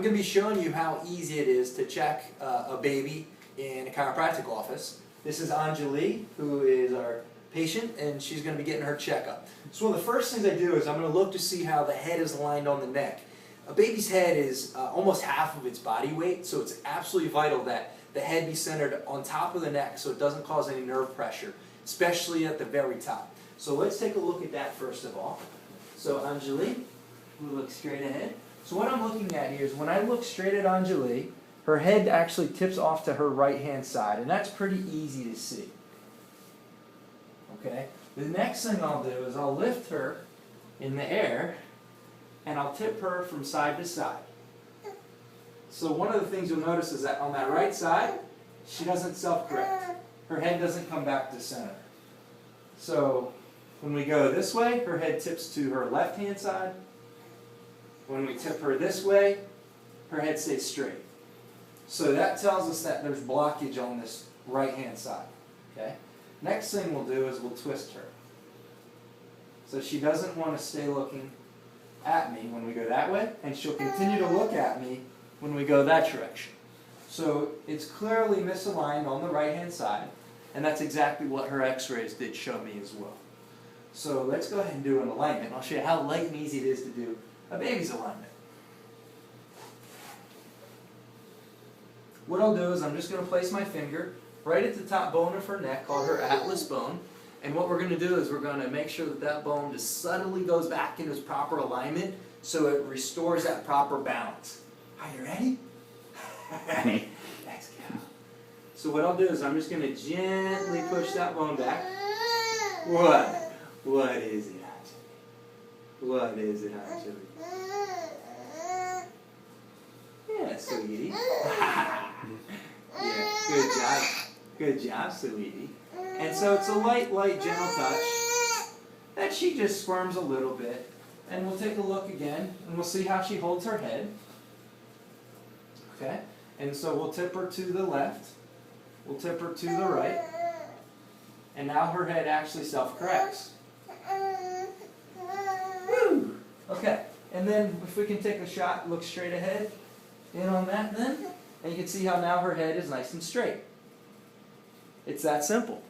I'm going to be showing you how easy it is to check a baby in a chiropractic office. This is Anjali, who is our patient, and she's going to be getting her checkup. So one of the first things I do is I'm going to look to see how the head is aligned on the neck. A baby's head is almost half of its body weight, so it's absolutely vital that the head be centered on top of the neck so it doesn't cause any nerve pressure, especially at the very top. So let's take a look at that first of all. So Anjali, we look straight ahead. So what I'm looking at here is when I look straight at Anjali, her head actually tips off to her right hand side, and that's pretty easy to see. Okay? The next thing I'll do is I'll lift her in the air and I'll tip her from side to side. So one of the things you'll notice is that on that right side, she doesn't self-correct. Her head doesn't come back to center. So when we go this way, her head tips to her left-hand side. When we tip her this way, her head stays straight. So that tells us that there's blockage on this right-hand side. Okay? Next thing we'll do is we'll twist her. So she doesn't want to stay looking at me when we go that way, and she'll continue to look at me when we go that direction. So it's clearly misaligned on the right-hand side, and that's exactly what her x-rays did show me as well. So let's go ahead and do an alignment. I'll show you how light and easy it is to do a baby's alignment. What I'll do is I'm just going to place my finger right at the top bone of her neck, called her atlas bone. And what we're going to do is we're going to make sure that that bone just subtly goes back into its proper alignment so it restores that proper balance. Are you ready? Let's go. So what I'll do is I'm just going to gently push that bone back. What? What is it, Anjali? What is it, Anjali? Yeah, sweetie. Yeah, good job. Good job, sweetie. And so it's a light, gentle touch that she just squirms a little bit. And we'll take a look again, and we'll see how she holds her head. Okay? And so we'll tip her to the left. We'll tip her to the right. And now her head actually self-corrects. Woo! Okay. And then if we can take a shot, look straight ahead, in on that then. And you can see how now her head is nice and straight. It's that simple.